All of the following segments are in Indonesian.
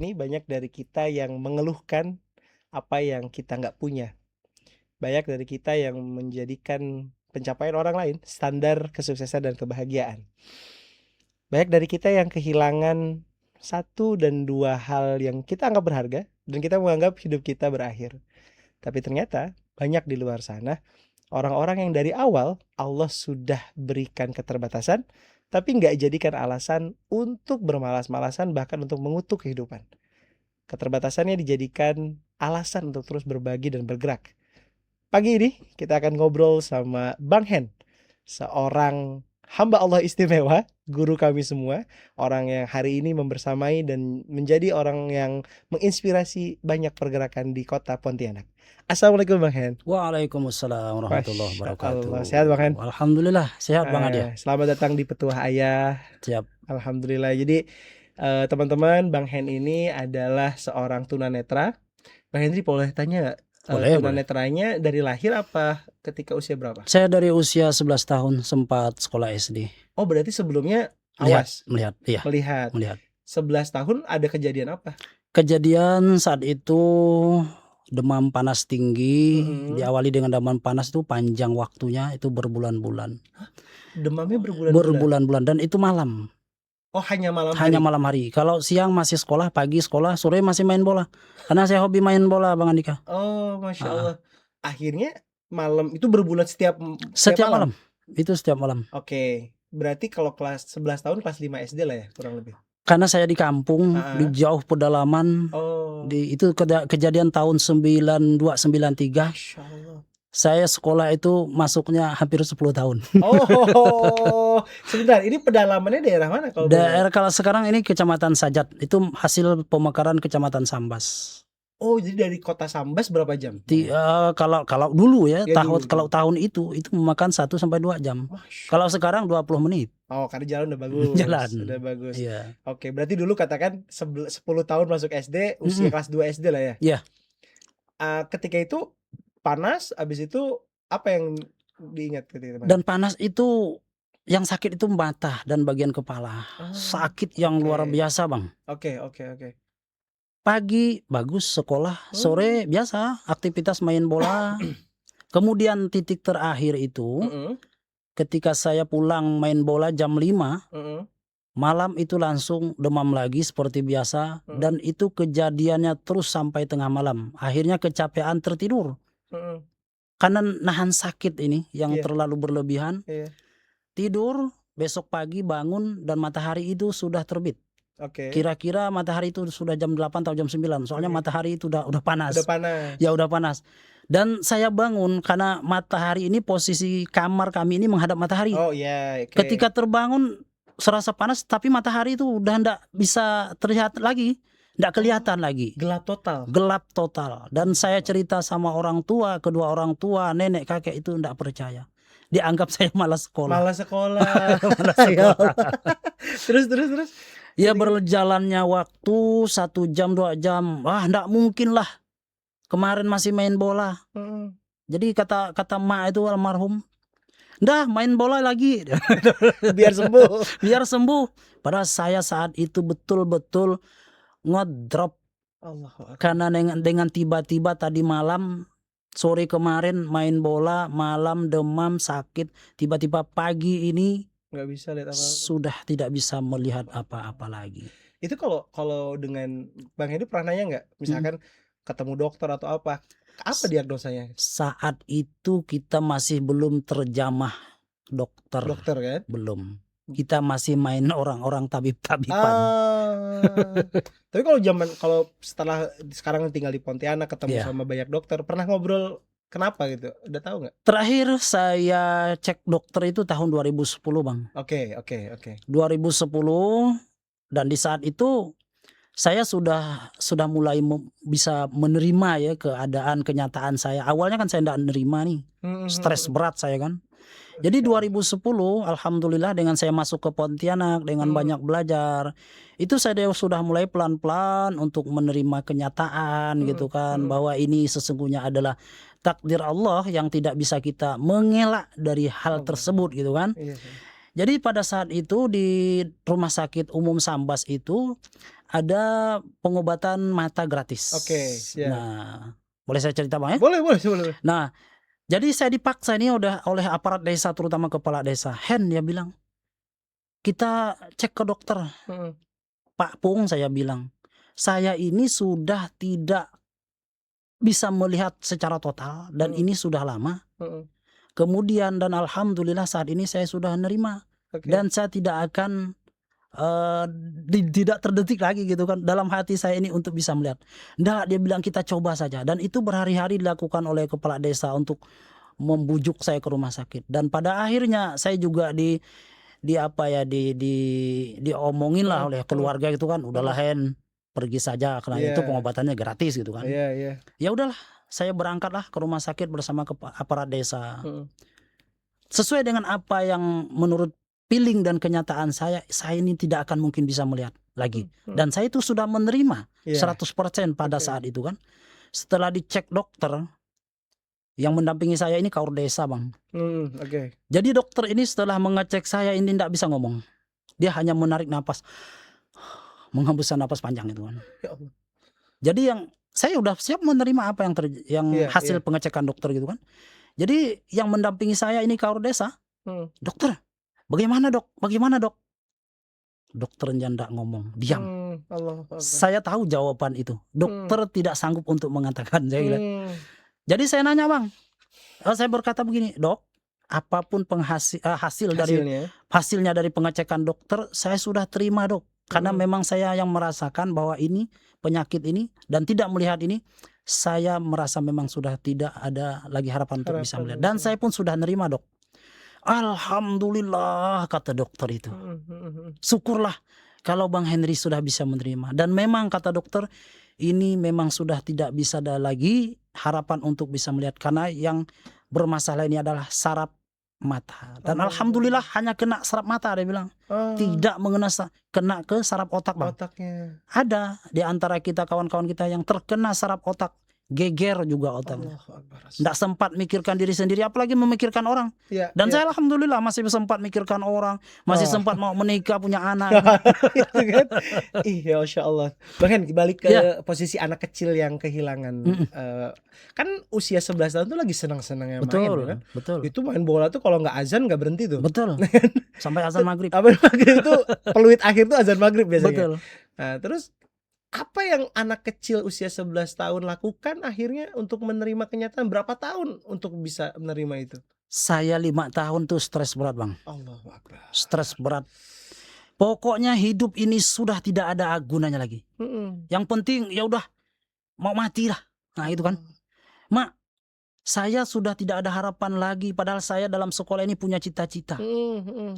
ini banyak dari kita yang mengeluhkan apa yang kita nggak punya. Banyak dari kita yang menjadikan pencapaian orang lain standar kesuksesan dan kebahagiaan. Banyak dari kita yang kehilangan satu dan dua hal yang kita anggap berharga dan kita menganggap hidup kita berakhir. Tapi ternyata banyak di luar sana orang-orang yang dari awal Allah sudah berikan keterbatasan, tapi nggak jadikan alasan untuk bermalas-malasan bahkan untuk mengutuk kehidupan. Keterbatasannya dijadikan alasan untuk terus berbagi dan bergerak. Pagi ini kita akan ngobrol sama Bang Hen, seorang hamba Allah istimewa, guru kami semua, orang yang hari ini membersamai dan menjadi orang yang menginspirasi banyak pergerakan di kota Pontianak. Assalamualaikum Bang Hen. Waalaikumsalam warahmatullahi Masya wabarakatuh. Allah, sehat Bang Hen? Alhamdulillah sehat Bang Adia. Selamat datang di Petuah Ayah. Siap. Alhamdulillah. Jadi teman-teman, Bang Hen ini adalah seorang tunanetra. Bang Henry boleh tanya nggak? Boleh. Tunanetranya dari lahir apa ketika usia berapa? Saya dari usia 11 tahun sempat sekolah SD. Oh, berarti sebelumnya awas. Melihat. Iya. Melihat. 11 tahun ada kejadian apa? Kejadian saat itu demam panas tinggi. Diawali dengan demam panas itu panjang waktunya, itu berbulan-bulan. Demamnya berbulan-bulan? Berbulan-bulan, dan itu malam. Oh, hanya malam hari? Hanya malam hari. Kalau siang masih sekolah, pagi sekolah, sore masih main bola. Karena saya hobi main bola Bang Andika. Oh, Masya Allah. Akhirnya malam itu berbulan setiap malam. Itu setiap malam. Oke. Berarti kalau kelas 11 tahun kelas 5 SD lah ya, kurang lebih. Karena saya di kampung, di jauh pedalaman. Itu kejadian tahun 92-93. Masya Allah. Saya sekolah itu masuknya hampir 10 tahun. Oh, sebentar, ini pedalamannya daerah mana? Kalau sekarang ini Kecamatan Sajat, itu hasil pemekaran Kecamatan Sambas. Oh, jadi dari kota Sambas berapa jam? Kalau dulu ya, kalau tahun itu memakan 1-2 jam. Kalau sekarang 20 menit. Oh, karena jalan udah bagus. Udah bagus. Iya. Oke, berarti dulu katakan 10 tahun masuk SD, usia kelas 2 SD lah ya? Iya. Ketika itu panas, abis itu apa yang diingat ketika itu? Dan panas itu, yang sakit itu mata dan bagian kepala. Sakit yang luar biasa Bang. Oke. Pagi bagus sekolah, sore biasa aktivitas main bola. Kemudian titik terakhir itu ketika saya pulang main bola jam 5, malam itu langsung demam lagi seperti biasa. Dan itu kejadiannya terus sampai tengah malam. Akhirnya kecapean tertidur. Karena nahan sakit ini yang terlalu berlebihan. Tidur, besok pagi bangun dan matahari itu sudah terbit. Kira-kira matahari itu sudah jam 8 atau jam 9. Soalnya matahari itu udah panas. Ya udah panas. Dan saya bangun karena matahari ini, posisi kamar kami ini menghadap matahari. Ketika terbangun serasa panas, tapi matahari itu udah enggak bisa terlihat lagi. Nggak kelihatan lagi. Gelap total. Dan saya cerita sama orang tua, kedua orang tua, nenek, kakek itu nggak percaya. Dianggap saya malas sekolah. Terus. Ya berjalannya waktu 1 jam 2 jam. Wah, nggak mungkin lah. Kemarin masih main bola. Jadi kata emak itu almarhum, dah main bola lagi. Biar sembuh. Padahal saya saat itu betul-betul ngedrop. Karena dengan tiba-tiba tadi malam, sore kemarin main bola, malam demam, sakit, tiba-tiba pagi ini nggak bisa lihat apa-apa. Sudah tidak bisa melihat apa-apa lagi. Itu kalau dengan Bang Hedi pernah nanya nggak, misalkan ketemu dokter atau apa diagnosanya? Saat itu kita masih belum terjamah dokter kan? Belum. Kita masih main orang-orang tabib-tabiban. Tapi kalau setelah sekarang tinggal di Pontianak, ketemu sama banyak dokter, pernah ngobrol kenapa gitu? Udah tahu nggak? Terakhir saya cek dokter itu tahun 2010 Bang. Oke. 2010, dan di saat itu saya sudah mulai bisa menerima ya keadaan kenyataan saya. Awalnya kan saya tidak menerima nih, stres berat saya kan. Jadi 2010 alhamdulillah dengan saya masuk ke Pontianak, dengan banyak belajar, itu saya sudah mulai pelan-pelan untuk menerima kenyataan gitu kan, bahwa ini sesungguhnya adalah takdir Allah yang tidak bisa kita mengelak dari hal tersebut gitu kan. Jadi pada saat itu di Rumah Sakit Umum Sambas itu ada pengobatan mata gratis. Oke, siap. Nah, boleh saya cerita Bang ya? Boleh, boleh. Nah, jadi saya dipaksa ini udah oleh aparat desa, terutama kepala desa. Hen, dia bilang, kita cek ke dokter. Pak Pung, saya bilang, saya ini sudah tidak bisa melihat secara total dan ini sudah lama. Kemudian dan alhamdulillah saat ini saya sudah menerima. Dan saya tidak akan tidak terdetik lagi gitu kan dalam hati saya ini untuk bisa melihat. Nggak, dia bilang kita coba saja, dan itu berhari-hari dilakukan oleh kepala desa untuk membujuk saya ke rumah sakit. Dan pada akhirnya saya juga diomongin lah oleh keluarga gitu kan, udahlah Hen, pergi saja karena itu pengobatannya gratis gitu kan. Ya udahlah, saya berangkatlah ke rumah sakit bersama aparat desa. Sesuai dengan apa yang menurut feeling dan kenyataan saya ini tidak akan mungkin bisa melihat lagi. Dan saya itu sudah menerima 100% pada saat itu kan. Setelah dicek dokter, yang mendampingi saya ini kaur desa Bang. Jadi dokter ini setelah mengecek saya ini tidak bisa ngomong. Dia hanya menarik napas, menghembuskan napas panjang itu kan. Jadi yang saya udah siap menerima apa yang hasil pengecekan dokter gitu kan. Jadi yang mendampingi saya ini kaur desa. Dokter, bagaimana dok? Dokternya ndak ngomong, diam. Saya tahu jawaban itu. Dokter tidak sanggup untuk mengatakan. Saya bilang. Jadi saya nanya Bang, saya berkata begini, dok, apapun hasilnya dari pengecekan dokter, saya sudah terima dok. Karena memang saya yang merasakan bahwa ini penyakit ini dan tidak melihat ini, saya merasa memang sudah tidak ada lagi harapan untuk bisa melihat. Dan saya pun sudah nerima dok. Alhamdulillah, kata dokter itu. Syukurlah kalau Bang Henry sudah bisa menerima. Dan memang kata dokter, ini memang sudah tidak bisa ada lagi harapan untuk bisa melihat. Karena yang bermasalah ini adalah saraf mata. Dan alhamdulillah hanya kena saraf mata, dia bilang. Tidak kena ke saraf otak Bang. Ada di antara kita, kawan-kawan kita yang terkena saraf otak. Geger juga otaknya. Tidak sempat mikirkan diri sendiri, apalagi memikirkan orang. Dan saya alhamdulillah masih sempat mikirkan orang, masih sempat mau menikah, punya anak. Ya Masya Allah. Bahkan balik ke posisi anak kecil yang kehilangan. Kan usia 11 tahun tuh lagi senang-senangnya main. Betul. Itu main bola tuh kalau nggak azan nggak berhenti tuh. Betul. Sampai azan maghrib. Maghrib itu peluit akhir tuh azan maghrib biasanya. Betul. Nah, terus apa yang anak kecil usia 11 tahun lakukan akhirnya untuk menerima kenyataan? Berapa tahun untuk bisa menerima itu? Saya 5 tahun tuh stres berat Bang. Allahu Akbar. Stres berat. Pokoknya hidup ini sudah tidak ada gunanya lagi. Yang penting ya udah mau mati lah. Nah itu kan. Mak, saya sudah tidak ada harapan lagi, padahal saya dalam sekolah ini punya cita-cita.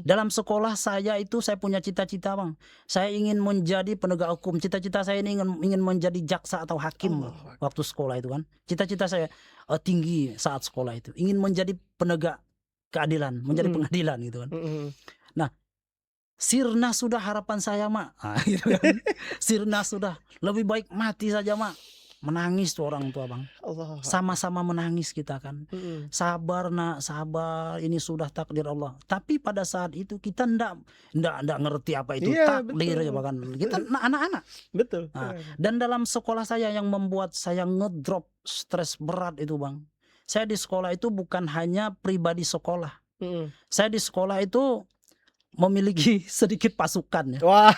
Dalam sekolah saya punya cita-cita Bang. Saya ingin menjadi penegak hukum. Cita-cita saya ini ingin menjadi jaksa atau hakim waktu sekolah itu kan. Cita-cita saya tinggi saat sekolah itu. Ingin menjadi penegak keadilan, menjadi pengadilan gitu kan. Nah, sirna sudah harapan saya Mak. Nah, gitu kan. Sirna sudah, lebih baik mati saja Mak. Menangis tuh orang tua Bang. Sama-sama menangis kita kan. Sabar nak, sabar, ini sudah takdir Allah. Tapi pada saat itu kita ndak ngerti apa itu takdir ya bahkan. Kita anak-anak. Betul. Nah, dan dalam sekolah saya yang membuat saya ngedrop stres berat itu Bang. Saya di sekolah itu bukan hanya pribadi sekolah. Saya di sekolah itu memiliki sedikit pasukan ya. Wah,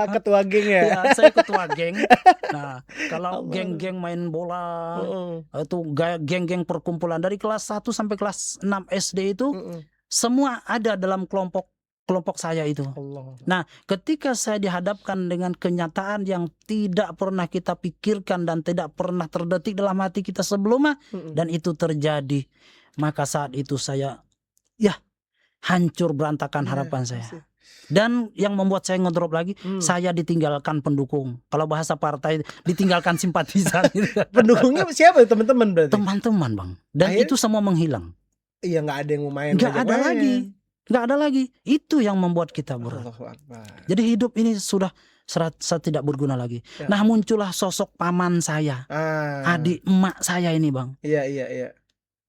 ketua geng ya. Saya ketua geng. Nah, kalau geng-geng main bola, itu geng-geng perkumpulan dari kelas 1 sampai kelas 6 SD itu semua ada dalam kelompok saya itu. Nah, ketika saya dihadapkan dengan kenyataan yang tidak pernah kita pikirkan dan tidak pernah terdetik dalam hati kita sebelumnya, dan itu terjadi, maka saat itu saya hancur berantakan harapan saya. Dan yang membuat saya ngedrop lagi, saya ditinggalkan pendukung. Kalau bahasa partai, ditinggalkan simpatisan. Pendukungnya siapa teman-teman berarti? Teman-teman Bang. Dan itu semua menghilang. Iya, nggak ada yang mau main. Nggak ada lagi. Itu yang membuat kita berat. Jadi hidup ini sudah tidak berguna lagi. Nah, muncullah sosok paman saya, adik emak saya ini Bang. Iya.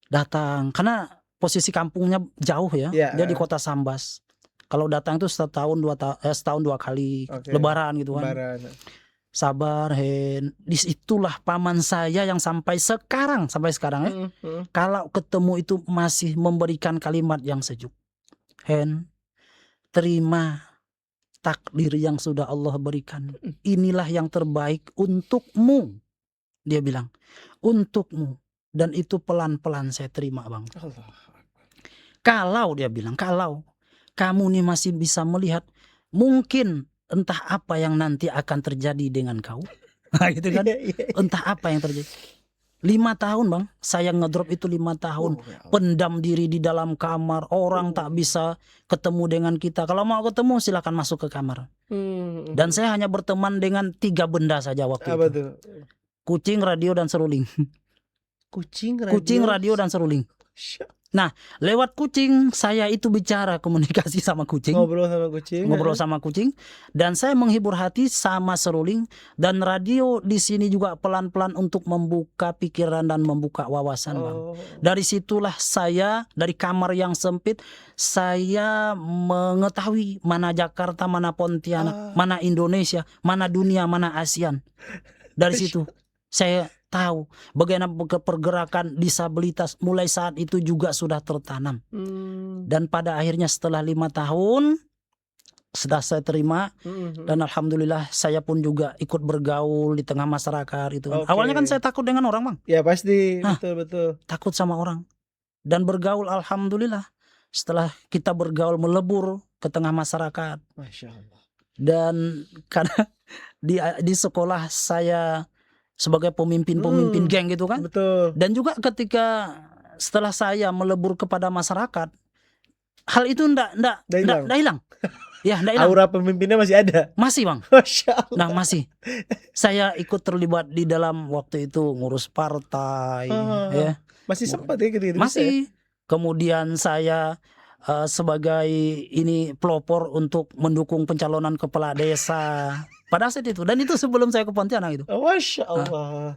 Datang karena posisi kampungnya jauh ya. Dia di kota Sambas. Kalau datang itu setahun dua kali Oke. lebaran gitu kan. Lebaran. Sabar Hen. Disitulah paman saya yang sampai sekarang ya. Kalau ketemu itu masih memberikan kalimat yang sejuk. Hen, terima takdir yang sudah Allah berikan. Inilah yang terbaik untukmu. Dia bilang, untukmu. Dan itu pelan-pelan saya terima bang. Allah. Kalau dia bilang, kalau kamu nih masih bisa melihat, mungkin entah apa yang nanti akan terjadi dengan kau. Gitu kan. Entah apa yang terjadi. 5 tahun bang, saya ngedrop itu 5 tahun. Pendam diri di dalam kamar, orang tak bisa ketemu dengan kita. Kalau mau ketemu silakan masuk ke kamar. Dan saya hanya berteman dengan 3 benda saja waktu Apa itu. tuh? Kucing, radio, dan seruling. Kucing, radio, dan seruling. Nah, lewat kucing saya itu bicara komunikasi sama kucing. Ngobrol sama kucing. Dan saya menghibur hati sama seruling. Dan radio di sini juga pelan-pelan untuk membuka pikiran dan membuka wawasan bang. Dari situlah saya, dari kamar yang sempit, saya mengetahui mana Jakarta, mana Pontianak, mana Indonesia, mana dunia, mana ASEAN. Dari situ saya tahu bagaimana pergerakan disabilitas mulai saat itu juga sudah tertanam. Dan pada akhirnya setelah 5 tahun sudah saya terima. Dan alhamdulillah saya pun juga ikut bergaul di tengah masyarakat itu. Awalnya kan saya takut dengan orang bang. Ya pasti, betul. Takut sama orang. Dan bergaul alhamdulillah. Setelah kita bergaul melebur ke tengah masyarakat. Masya Allah. Dan karena di sekolah saya sebagai pemimpin geng gitu kan. Betul. Dan juga ketika setelah saya melebur kepada masyarakat, hal itu ndak hilang. Ya, ndak hilang. Aura pemimpinnya masih ada. Masih bang. Masya Allah. Nah masih. Saya ikut terlibat di dalam waktu itu ngurus partai. Ya. Masih sempat ya gitu. Masih. Kemudian saya sebagai pelopor untuk mendukung pencalonan kepala desa. Pada saat itu. Dan itu sebelum saya ke Pontianak itu. Masya Allah.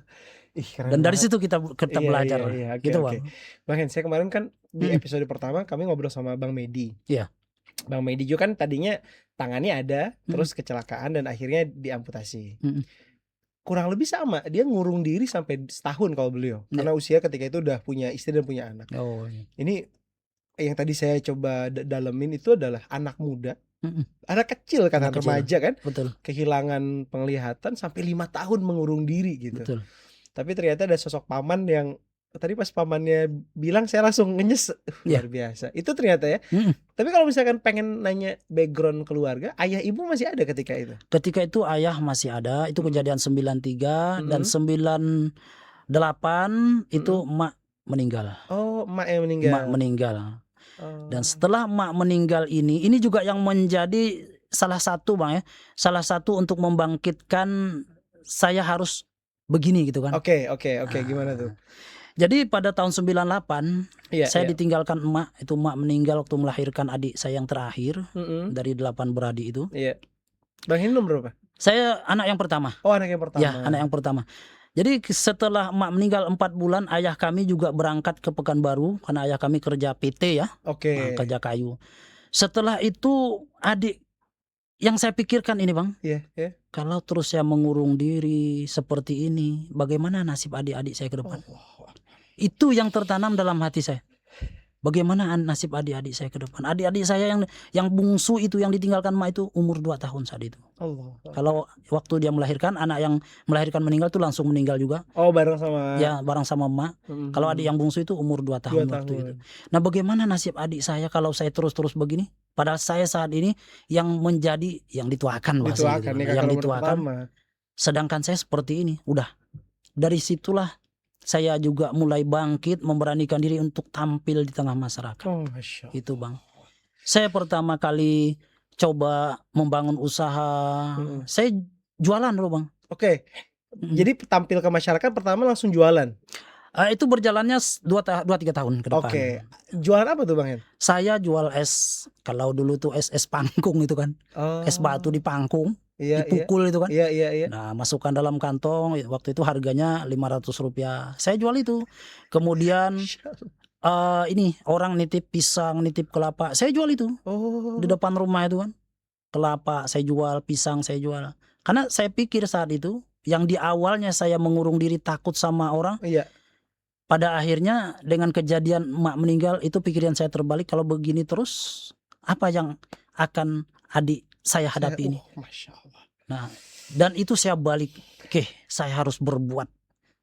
Dan dari situ kita belajar. Gitu bang. Bang, saya kemarin kan di episode pertama kami ngobrol sama Bang Medi. Iya. Bang Medi juga kan tadinya tangannya ada, terus kecelakaan dan akhirnya diamputasi. Kurang lebih sama, dia ngurung diri sampai setahun kalau beliau. Karena usia ketika itu udah punya istri dan punya anak. Ini yang tadi saya coba dalemin itu adalah anak muda. Anak kecil kan, remaja kan. Betul. Kehilangan penglihatan sampai 5 tahun mengurung diri gitu. Betul. Tapi ternyata ada sosok paman yang tadi pas pamannya bilang saya langsung ngenyes. Luar biasa. Itu ternyata ya. Tapi kalau misalkan pengen nanya background keluarga, ayah ibu masih ada ketika itu? Ketika itu ayah masih ada. Itu kejadian 93 dan 98 itu emak meninggal. Oh, emak yang meninggal. Emak meninggal. Dan setelah emak meninggal ini juga yang menjadi salah satu bang ya, salah satu untuk membangkitkan saya harus begini gitu kan. Oke, gimana tuh? Jadi pada tahun 98 saya ditinggalkan emak. Itu emak meninggal waktu melahirkan adik saya yang terakhir dari 8 beradik itu. Iya. Bang, ini nomor berapa? Saya anak yang pertama. Oh, anak yang pertama. Ya, anak yang pertama. Jadi setelah emak meninggal 4 bulan, ayah kami juga berangkat ke Pekanbaru karena ayah kami kerja PT ya. Oke. Kerja kayu. Setelah itu adik yang saya pikirkan ini bang. Iya. Kalau terus saya mengurung diri seperti ini, bagaimana nasib adik-adik saya ke depan? Itu yang tertanam dalam hati saya. Bagaimana nasib adik-adik saya ke depan? Adik-adik saya yang bungsu itu yang ditinggalkan emak itu umur 2 tahun saat itu. Kalau waktu dia melahirkan, anak yang melahirkan meninggal itu langsung meninggal juga. Oh, bareng sama? Ya, bareng sama emak. Kalau adik yang bungsu itu umur 2 tahun waktu itu. Nah, bagaimana nasib adik saya kalau saya terus-terus begini? Padahal saya saat ini yang menjadi yang dituakan bahasa gitu. Yang dituakan. Sedangkan saya seperti ini. Udah. Dari situlah saya juga mulai bangkit, memberanikan diri untuk tampil di tengah masyarakat. Masya Allah. Itu bang. Saya pertama kali coba membangun usaha. Saya jualan dulu bang. Oke. Jadi tampil ke masyarakat pertama langsung jualan? Itu berjalannya 2-3 tahun ke depan. Oke. Jualan apa tuh bang Hen? Saya jual es. Kalau dulu tuh es pangkung itu kan. Es batu di pangkung. Dipukul itu kan. Iya. Nah, masukkan dalam kantong. Waktu itu harganya Rp500. Saya jual itu. Kemudian Ini orang nitip pisang, nitip kelapa, saya jual itu Oh. di depan rumah itu kan. Kelapa saya jual, pisang saya jual. Karena saya pikir saat itu, yang di awalnya saya mengurung diri takut sama orang, Iya. pada akhirnya dengan kejadian emak meninggal itu pikiran saya terbalik, kalau begini terus apa yang akan adik saya hadapi ini. Masya Allah. Nah, dan itu saya balik, oke, saya harus berbuat.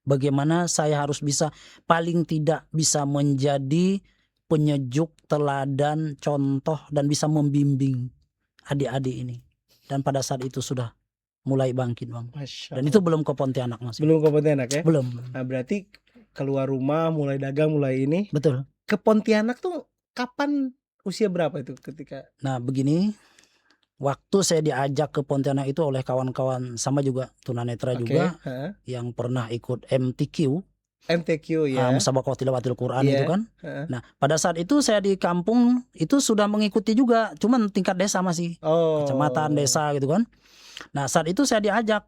Bagaimana saya harus bisa, paling tidak bisa menjadi penyejuk, teladan, contoh, dan bisa membimbing adik-adik ini. Dan pada saat itu sudah mulai bangkit, Bang. Masya Dan itu belum ke Pontianak masih. Belum ke Pontianak ya? Belum. Nah, berarti keluar rumah, mulai dagang, mulai ini. Betul. Ke Pontianak tuh kapan, usia berapa itu ketika? Nah, begini, waktu saya diajak ke Pontianak itu oleh kawan-kawan sama juga tunanetra juga yang pernah ikut MTQ. MTQ ya. Musabaqah Tilawatil Quran itu kan. Nah, pada saat itu saya di kampung itu sudah mengikuti juga, cuman tingkat desa masih. Kecamatan, desa gitu kan. Nah, saat itu saya diajak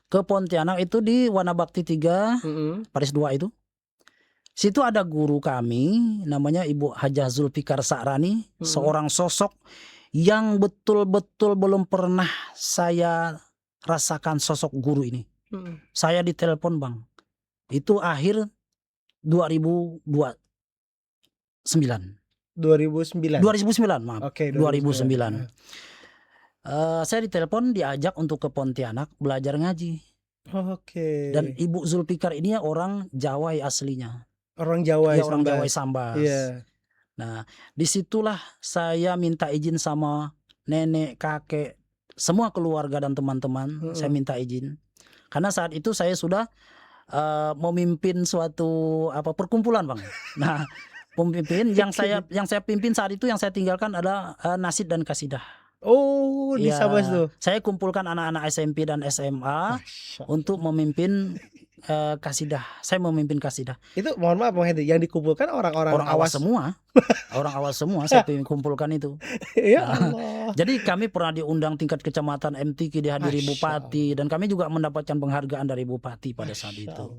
ke Pontianak itu di Wana Bakti 3, Paris 2 itu. Situ ada guru kami namanya Ibu Hajah Zulfikar Sa'rani, seorang sosok yang betul-betul belum pernah saya rasakan sosok guru ini. Saya ditelepon, Bang. Itu akhir 2009. 2009, maaf. Oke, 2009. Saya ditelepon, diajak untuk ke Pontianak belajar ngaji. Oke. Dan Ibu Zulfikar ini orang Jawa aslinya. Orang Jawa, ya, orang Jawa Sambas. Iya. Nah, disitulah saya minta izin sama nenek, kakek, semua keluarga dan teman-teman. Saya minta izin karena saat itu saya sudah memimpin suatu perkumpulan, Bang. Nah, pemimpin yang saya pimpin saat itu, yang saya tinggalkan adalah Nasid dan Kasidah. Oh, di Sambas tuh. Saya kumpulkan anak-anak SMP dan SMA untuk memimpin Kasidah. Saya memimpin Kasidah. Itu mohon maaf Bang Hendy, yang dikumpulkan orang-orang awas semua. Orang awas semua saya kumpulkan itu. Ya Allah. Jadi kami pernah diundang tingkat kecamatan MTQ, dihadiri bupati, dan kami juga mendapatkan penghargaan dari bupati pada saat itu.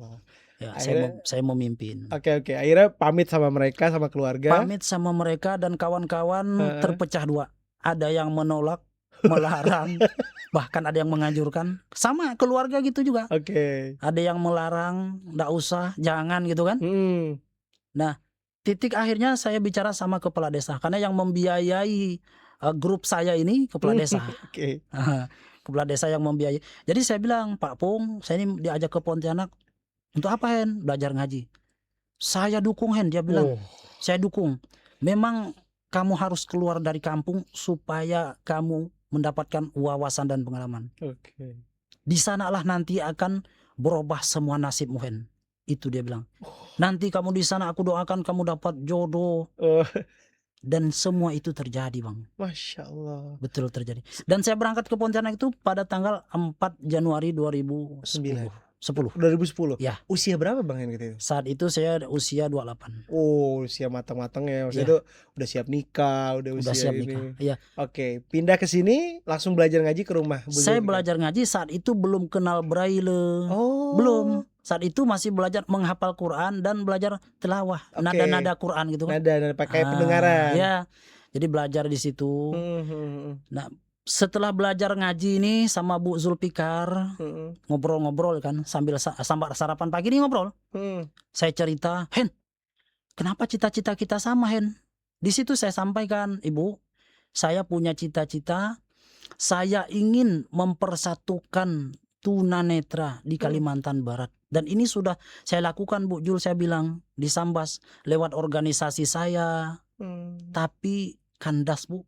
Ya, saya memimpin. Oke. Akhirnya pamit sama mereka, sama keluarga. Pamit sama mereka dan kawan-kawan terpecah dua. Ada yang menolak, melarang, bahkan ada yang menganjurkan. Sama keluarga gitu juga. Oke. Ada yang melarang, nggak usah, jangan gitu kan. Nah, titik akhirnya saya bicara sama kepala desa, karena yang membiayai grup saya ini kepala desa. Kepala desa yang membiayai. Jadi saya bilang, Pak Pung, saya ini diajak ke Pontianak. Untuk apa, Hen? Belajar ngaji. Saya dukung, Hen. Dia bilang, saya dukung. Memang kamu harus keluar dari kampung supaya kamu mendapatkan wawasan dan pengalaman. Di sanalah nanti akan berubah semua nasibmu, Hen. Itu dia bilang. Nanti kamu di sana aku doakan kamu dapat jodoh. Dan semua itu terjadi, Bang. Masya Allah. Betul terjadi. Dan saya berangkat ke Pontianak itu pada tanggal 4 Januari 2010. 2010. Ya. Usia berapa Bang Hen gitu? Saat itu saya usia 28. Oh, usia matang-matang ya. Maksudnya itu udah siap nikah, udah siap nikah. Iya. Oke, pindah ke sini langsung belajar ngaji ke rumah. Saya belajar ngaji saat itu belum kenal braille. Belum. Saat itu masih belajar menghafal Quran dan belajar tilawah, nada-nada Quran gitu kan. Nada pakai pendengaran. Ya. Jadi belajar di situ. Nah, setelah belajar ngaji ini sama Bu Zulfikar, ngobrol-ngobrol kan, sambil sarapan pagi ini ngobrol. Saya cerita, Hen, kenapa cita-cita kita sama, Hen? Di situ saya sampaikan, Ibu, saya punya cita-cita, saya ingin mempersatukan tunanetra di Kalimantan Barat. Dan ini sudah saya lakukan, Bu Jul, saya bilang, di Sambas, lewat organisasi saya. Tapi kandas, Bu,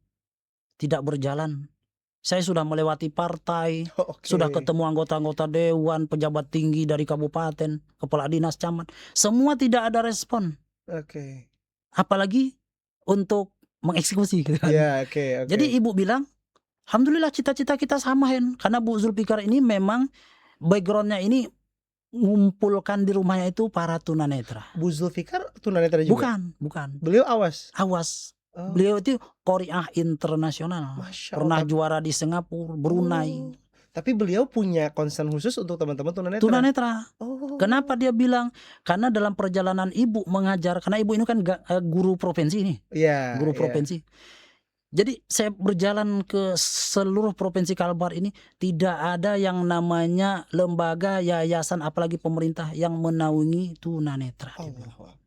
tidak berjalan. Saya sudah melewati partai, sudah ketemu anggota-anggota dewan, pejabat tinggi dari kabupaten, kepala dinas, camat. Semua tidak ada respon. Apalagi untuk mengeksekusi. Gitu kan. Jadi Ibu bilang, alhamdulillah cita-cita kita sama, Hen. Karena Bu Zulfikar ini memang backgroundnya ini ngumpulkan di rumahnya itu para tunanetra. Bu Zulfikar tunanetra juga? Bukan. Beliau awas? Awas. Beliau itu Qori'ah internasional. Pernah juara di Singapura, Brunei. Tapi beliau punya concern khusus untuk teman-teman tunanetra. Tunanetra. Oh. Kenapa dia bilang? Karena dalam perjalanan ibu mengajar, karena ibu ini kan guru provinsi ini, Iya, guru iya. provinsi. Jadi saya berjalan ke seluruh provinsi Kalbar ini, tidak ada yang namanya lembaga, yayasan, apalagi pemerintah yang menaungi tunanetra. Allah.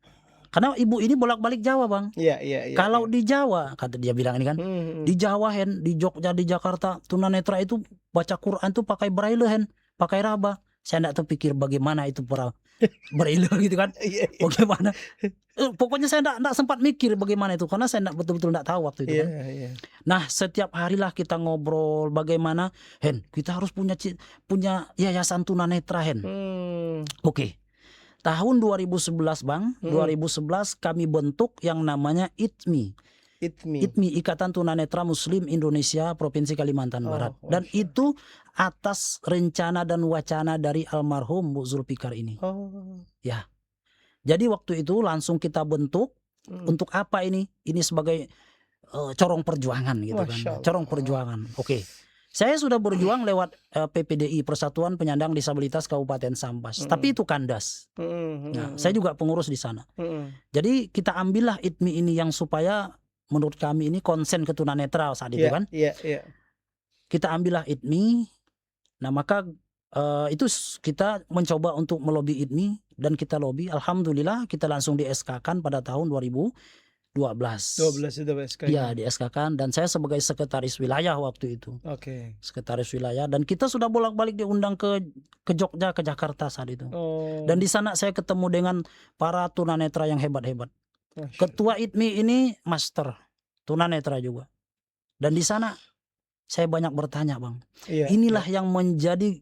Karena ibu ini bolak-balik Jawa, Bang. Iya. Kalau di Jawa, kata dia bilang ini kan, di Jawa di Jogja, di Jakarta, tunanetra itu baca Quran tuh pakai braille pakai raba. Saya enggak terpikir bagaimana itu braille gitu kan. Iya. Bagaimana? Pokoknya saya enggak sempat mikir bagaimana itu, karena saya betul-betul enggak tahu waktu itu kan. Iya. Nah, setiap harilah kita ngobrol bagaimana, kita harus punya yayasan tunanetra, Oke. Tahun 2011, Bang, 2011 kami bentuk yang namanya ITMI. ITMI, Ikatan Tunanetra Muslim Indonesia Provinsi Kalimantan Barat. Dan itu atas rencana dan wacana dari almarhum Bu Zulfikar ini. Ya. Jadi waktu itu langsung kita bentuk. Untuk apa ini? Ini sebagai corong perjuangan gitu kan. Corong perjuangan. Oke. Saya sudah berjuang lewat PPDI, Persatuan Penyandang Disabilitas Kabupaten Sambas. Tapi itu kandas. Nah, saya juga pengurus di sana. Jadi kita ambillah ITMI ini yang supaya menurut kami ini konsen ke tunanetra saat itu kan. Iya. Kita ambillah ITMI. Nah, maka itu kita mencoba untuk melobi ITMI dan kita lobi. Alhamdulillah kita langsung di SK-kan pada tahun 2012 itu SK. Ya, di SK-kan, dan saya sebagai sekretaris wilayah waktu itu. Oke. Sekretaris wilayah, dan kita sudah bolak-balik diundang ke Jogja, ke Jakarta saat itu. Dan di sana saya ketemu dengan para tunanetra yang hebat-hebat. Ketua ITMI ini master tunanetra juga. Dan di sana saya banyak bertanya, Bang. Inilah yang menjadi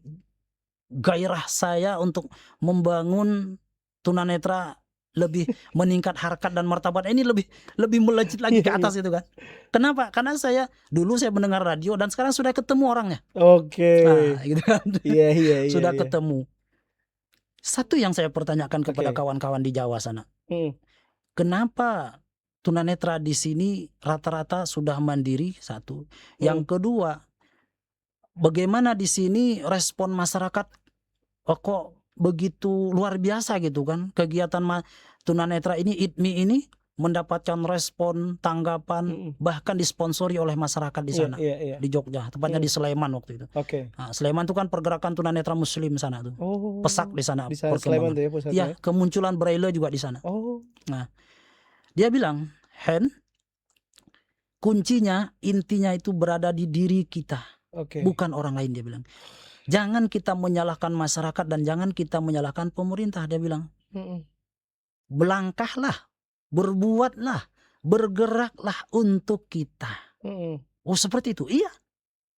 gairah saya untuk membangun tunanetra lebih meningkat harkat dan martabat ini lebih melejit lagi ke atas itu kan. Kenapa? Karena dulu saya mendengar radio dan sekarang sudah ketemu orangnya. Oke. Nah, gitu kan. Iya. Sudah ketemu. Satu yang saya pertanyakan kepada kawan-kawan di Jawa sana. Kenapa tunanetra di sini rata-rata sudah mandiri, satu. Yang kedua, bagaimana di sini respon masyarakat kok begitu luar biasa gitu kan, kegiatan tunanetra ini, ITMI ini mendapatkan respon, tanggapan, bahkan disponsori oleh masyarakat di sana. Di Jogja, tepatnya di Sleman waktu itu. Nah, Sleman itu kan pergerakan tunanetra muslim sana tuh. Pesak di sana. Di Sleman tuh ya pusatnya. Iya, kemunculan braille juga di sana. Nah, dia bilang, kuncinya, intinya itu berada di diri kita, bukan orang lain, dia bilang. Jangan kita menyalahkan masyarakat dan jangan kita menyalahkan pemerintah, dia bilang. Belangkahlah, berbuatlah, bergeraklah untuk kita. Oh, seperti itu. Iya.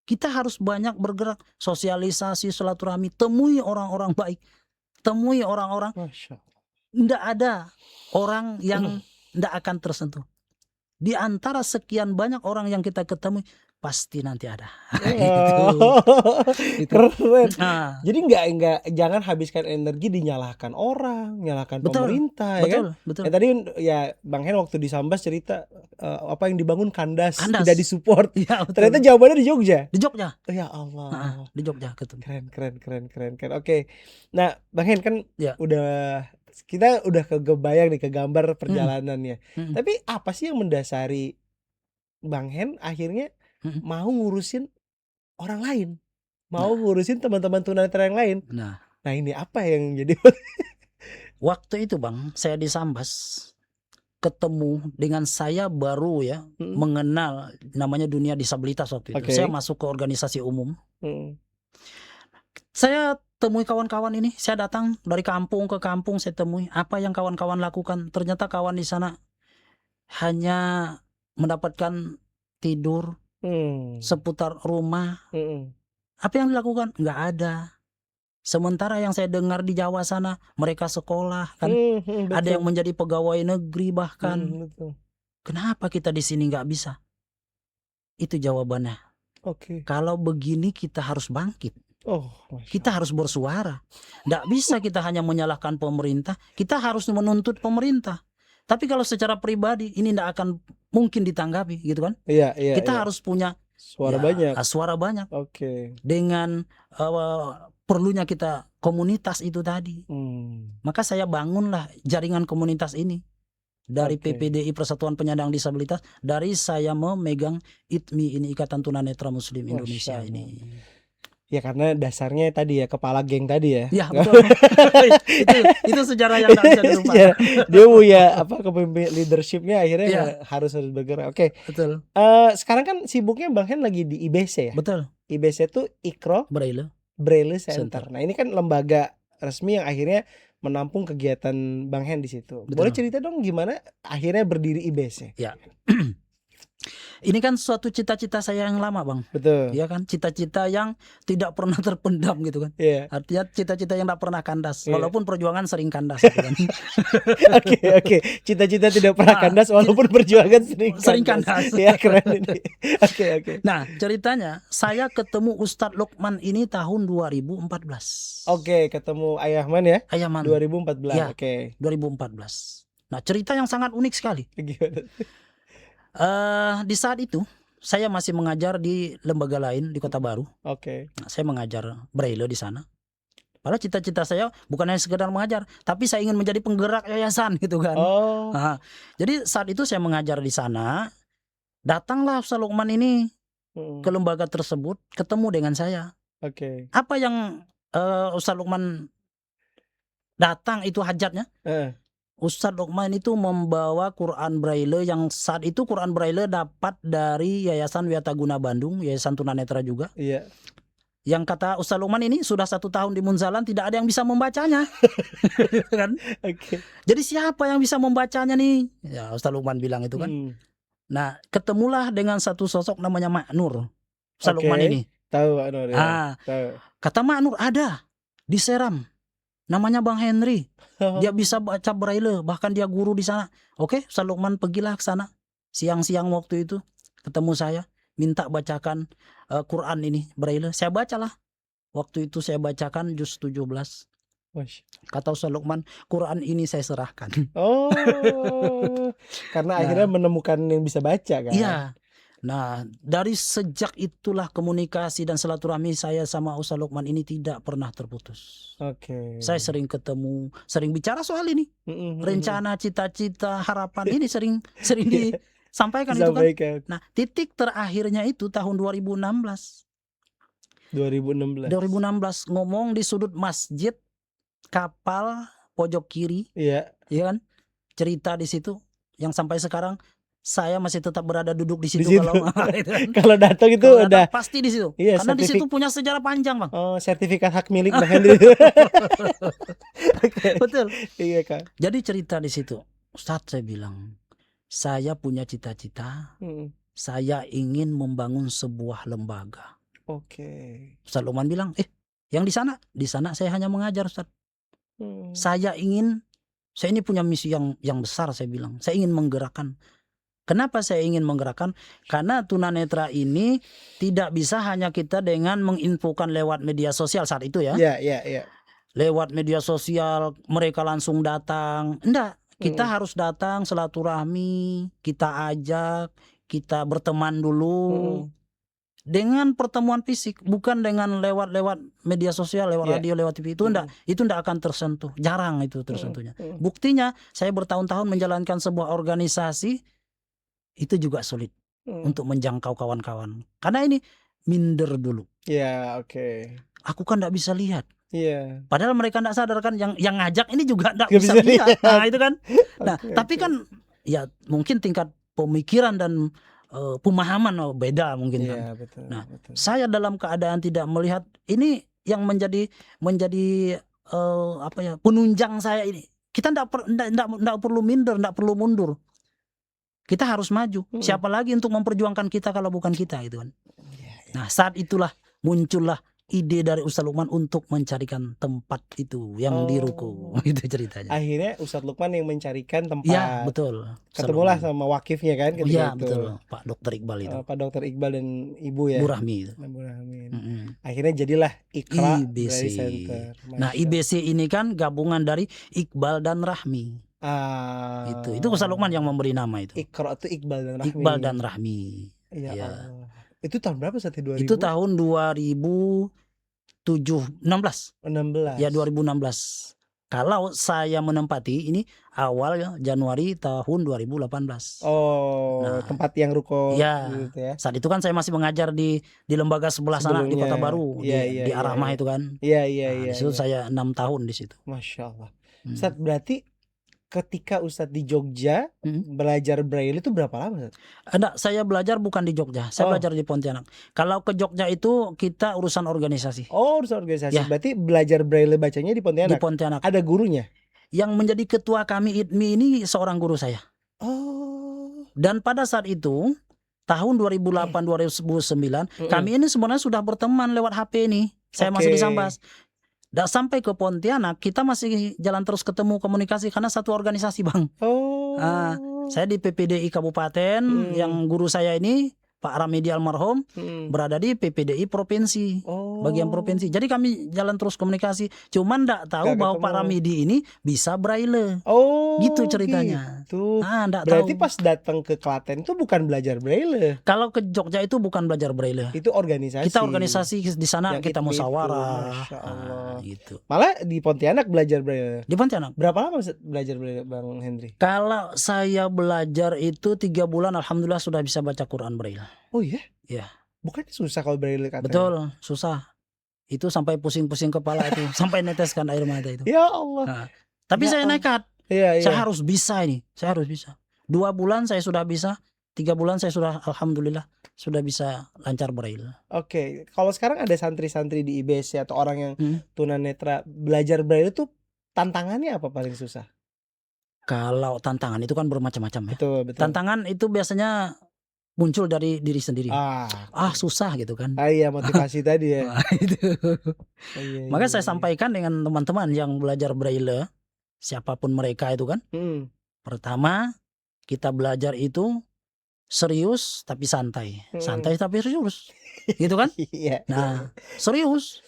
Kita harus banyak bergerak, sosialisasi, silaturahmi, temui orang-orang baik, temui orang-orang. Tidak ada orang yang tidak akan tersentuh. Di antara sekian banyak orang yang kita ketemu, pasti nanti ada. Gitu. Keren. Jadi jangan habiskan energi dinyalahkan orang, nyalahkan pemerintah, ya kan? Betul. Tadi ya Bang Hen waktu di Sambas cerita apa yang dibangun kandas. Tidak disupport. Ya, ternyata jawabannya di Jogja. Di Jogja. Ya Allah. Di Jogja ketemu. Keren. Oke. Nah, Bang Hen kan kita udah kebayang nih, kegambar perjalanannya. Tapi apa sih yang mendasari Bang Hen akhirnya mau ngurusin orang lain, mau ngurusin teman-teman tunanetra yang lain? Nah ini apa yang jadi? Waktu itu Bang, saya di Sambas ketemu dengan saya baru ya mengenal namanya dunia disabilitas waktu itu. Saya masuk ke organisasi umum. Saya temui kawan-kawan ini, saya datang dari kampung ke kampung, saya temui apa yang kawan-kawan lakukan. Ternyata kawan di sana hanya mendapatkan tidur seputar rumah. Apa yang dilakukan? Nggak ada. Sementara yang saya dengar di Jawa sana, mereka sekolah kan, ada yang menjadi pegawai negeri bahkan. Kenapa kita di sini nggak bisa? Itu jawabannya. Kalau begini kita harus bangkit. Kita harus bersuara. Nggak bisa kita hanya menyalahkan pemerintah. Kita harus menuntut pemerintah. Tapi kalau secara pribadi ini tidak akan mungkin ditanggapi, gitu kan? Kita harus punya Suara banyak. Suara banyak. Oke. Dengan perlunya kita komunitas itu tadi. Maka saya bangunlah jaringan komunitas ini. Dari PPDI Persatuan Penyandang Disabilitas, dari saya memegang ITMI ini, Ikatan Tunanetra Muslim Indonesia ini. Ya karena dasarnya tadi ya, kepala geng tadi ya. Ya betul. itu sejarah yang tak bisa dilupakan. Dia punya kepemimpinan leadershipnya akhirnya harus bergerak. Oke. Betul. Sekarang kan sibuknya Bang Hen lagi di IBC ya. Betul. IBC itu Ikro Braille Center. Nah ini kan lembaga resmi yang akhirnya menampung kegiatan Bang Hen di situ. Betul. Boleh cerita dong gimana akhirnya berdiri IBC? Ya. Ini kan suatu cita-cita saya yang lama, Bang. Betul. Iya kan, cita-cita yang tidak pernah terpendam gitu kan. Artinya cita-cita yang tidak pernah kandas, walaupun perjuangan sering kandas gitu kan. Oke. Cita-cita tidak pernah kandas walaupun perjuangan sering kandas. Ya keren ini. Oke. Nah, ceritanya saya ketemu Ustadz Lukman ini tahun 2014. Oke, ketemu Ayahman ya? Ayahman. 2014. Ya, Oke. 2014. Nah, cerita yang sangat unik sekali. Gimana? Di saat itu saya masih mengajar di lembaga lain di Kota Baru. Oke. Nah, saya mengajar Braille di sana. Padahal cita-cita saya bukan hanya sekedar mengajar, tapi saya ingin menjadi penggerak yayasan gitu kan. Nah, jadi saat itu saya mengajar di sana, datanglah Ustaz Lukman ini ke lembaga tersebut, ketemu dengan saya. Oke. Apa yang Ustaz Lukman datang itu hajatnya? Ustadz Lukman itu membawa Quran Braille yang saat itu Quran Braille dapat dari Yayasan Wiataguna Bandung, Yayasan Tunanetra juga. Iya. Yang kata Ustadz Lukman ini sudah 1 tahun di Munzalan tidak ada yang bisa membacanya. Kan? Oke. Jadi siapa yang bisa membacanya nih? Ya Ustadz Lukman bilang itu kan. Nah, ketemulah dengan satu sosok namanya Mak Nur. Ustadz Lukman ini. Tahu Mak Nur ya. Tahu. Kata Mak Nur ada di Seram. Namanya Bang Henry. Dia bisa baca Braille, bahkan dia guru di sana. Oke, Ustaz Lukman pergilah ke sana. Siang-siang waktu itu ketemu saya, minta bacakan Quran ini Braille. Saya bacalah. Waktu itu saya bacakan juz 17. Kata Ustaz Lukman, Quran ini saya serahkan. Karena akhirnya menemukan yang bisa baca kan. Iya. Nah, dari sejak itulah komunikasi dan silaturahmi saya sama Ustaz Lukman ini tidak pernah terputus. Oke. Saya sering ketemu, sering bicara soal ini. Rencana, cita-cita, harapan ini sering disampaikan itu kan. Nah, titik terakhirnya itu tahun 2016 ngomong di sudut masjid kapal pojok kiri. Iya kan? Cerita di situ yang sampai sekarang saya masih tetap berada duduk di situ. Kalau datang itu udah pasti di situ. Iya, karena di situ punya sejarah panjang, Bang. Sertifikat hak milik Bang Henry. Betul. Iya, Kak. Jadi cerita di situ. Ustadz, saya bilang, saya punya cita-cita. Saya ingin membangun sebuah lembaga. Oke. Ustadz Lukman bilang, yang di sana saya hanya mengajar, Ustadz. Saya ini punya misi yang besar, saya bilang. Saya ingin menggerakkan. Kenapa saya ingin menggerakkan? Karena tunanetra ini tidak bisa hanya kita dengan menginfokan lewat media sosial saat itu ya. Iya. Lewat media sosial mereka langsung datang. Enggak, kita harus datang silaturahmi, kita ajak, kita berteman dulu. Dengan pertemuan fisik, bukan dengan lewat media sosial, lewat radio, lewat TV. Itu enggak akan tersentuh. Jarang itu tersentuhnya. Buktinya saya bertahun-tahun menjalankan sebuah organisasi itu juga sulit untuk menjangkau kawan-kawan. Karena ini minder dulu. Iya, oke. Aku kan enggak bisa lihat. Iya. Padahal mereka enggak sadar kan yang ngajak ini juga enggak bisa lihat. Nah, itu kan. Nah, tapi kan ya mungkin tingkat pemikiran dan pemahaman beda mungkin kan. Betul, nah, saya dalam keadaan tidak melihat ini yang menjadi penunjang saya ini. Kita enggak perlu minder, enggak perlu mundur. Kita harus maju. Siapa lagi untuk memperjuangkan kita kalau bukan kita gitu kan. Nah, saat itulah muncullah ide dari Ustaz Lukman untuk mencarikan tempat itu yang di ruko. Itu ceritanya. Akhirnya Ustaz Lukman yang mencarikan tempat. Iya, betul. Ketemulah sama wakifnya kan ketika iya, itu. Betul. Pak Dr. Iqbal itu. Pak Dr. Iqbal dan Ibu ya. Bu Rahmi itu. Bu Rahmi. Akhirnya jadilah Ikra IBC. Center. Nah, IBC ini kan gabungan dari Iqbal dan Rahmi. Itu Ustaz Lukman yang memberi nama itu. Ikra itu Iqbal dan Rahmi. Iqbal dan Rahmi. Ya Allah. Itu tahun berapa Ustaz? Itu tahun 2016. Ya 2016. Kalau saya menempati ini awal Januari tahun 2018. Oh, tempat yang ruko ya, gitu ya. Saat itu kan saya masih mengajar di lembaga sebelah sana di Kota Baru, di Arahmah itu kan. Iya. Di situ saya 6 tahun di situ. Masya Allah. Ustaz, berarti ketika Ustadz di Jogja belajar Braille itu berapa lama? Enggak, saya belajar bukan di Jogja, saya belajar di Pontianak. Kalau ke Jogja itu kita urusan organisasi. Oh, urusan organisasi. Ya. Berarti belajar Braille bacanya di Pontianak. Di Pontianak. Ada gurunya? Yang menjadi ketua kami IDMI ini seorang guru saya. Oh. Dan pada saat itu tahun 2008-2009 kami ini sebenarnya sudah berteman lewat HP ini. Saya masih di Sambas. Dan sampai ke Pontianak kita masih jalan terus ketemu komunikasi karena satu organisasi, Bang. Saya di PPDI Kabupaten, yang guru saya ini Pak Ramidi almarhum berada di PPDI Provinsi, bagian provinsi. Jadi kami jalan terus komunikasi. Cuman enggak tahu bahwa Pak Ramidi ini bisa Braille. Gitu ceritanya. Gitu. Berarti pas datang ke Klaten itu bukan belajar Braille. Kalau ke Jogja itu bukan belajar Braille. Itu organisasi. Kita organisasi di sana, kita musyawarah. Masya Allah. Gitu. Malah di Pontianak belajar Braille. Di Pontianak. Berapa lama belajar Braille, Bang Hendri? Kalau saya belajar itu 3 bulan, alhamdulillah sudah bisa baca Quran Braille. Oh iya? Iya. Bukan susah kalau Braille katanya. Betul, susah. Itu sampai pusing-pusing kepala itu, sampai neteskan air mata itu. Ya Allah. Tapi saya nekat. Iya. Saya harus bisa ini. Saya harus bisa. 2 bulan saya sudah bisa. 3 bulan saya sudah alhamdulillah sudah bisa lancar Braille. Oke. Kalau sekarang ada santri-santri di IBC atau orang yang tunanetra belajar Braille itu tantangannya apa paling susah? Kalau tantangan itu kan bermacam-macam ya. Betul. Tantangan itu biasanya muncul dari diri sendiri. Susah gitu kan. Iya, motivasi tadi ya. Itu. Iya. Maka saya sampaikan dengan teman-teman yang belajar Braille, siapapun mereka itu kan. Pertama, kita belajar itu serius tapi santai. Santai tapi serius. Gitu kan? Nah, serius.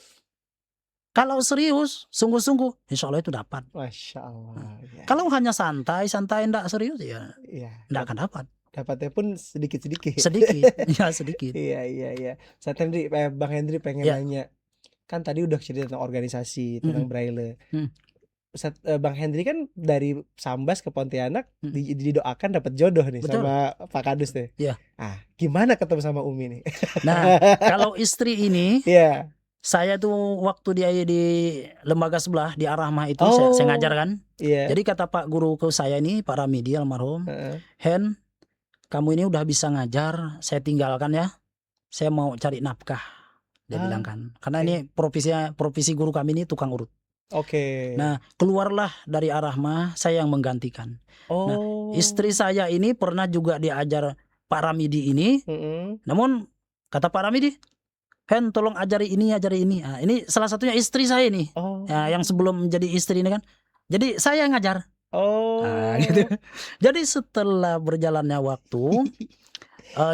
Kalau serius, sungguh-sungguh, insya Allah itu dapat. Masya Allah. Kalau hanya santai enggak serius ya enggak akan dapat. Dapatnya pun sedikit-sedikit. Ya sedikit. Iya. Bang Hendri pengen nanya. Kan tadi udah cerita tentang organisasi, tentang Braille. Bang Hendri kan dari Sambas ke Pontianak didoakan dapat jodoh nih. Betul. Sama Pak Kadus nih. Iya. Gimana ketemu sama Umi nih? Nah, kalau istri ini saya tuh waktu dia di lembaga sebelah di Arahmah itu saya ngajar kan. Jadi kata Pak guruku saya ini Pak Ramidi almarhum, Hen, kamu ini udah bisa ngajar, saya tinggalkan ya. Saya mau cari nafkah. Dia bilang kan. Karena ini profesi guru kami ini tukang urut. Nah, keluarlah dari Arahmah, saya yang menggantikan. Nah, istri saya ini pernah juga diajar Pak Ramidi ini. Namun kata Pak Ramidi, Hen tolong ajari ini. Nah, ini salah satunya istri saya nih. Yang sebelum menjadi istri ini kan. Jadi saya yang ngajar. Gitu. Jadi setelah berjalannya waktu,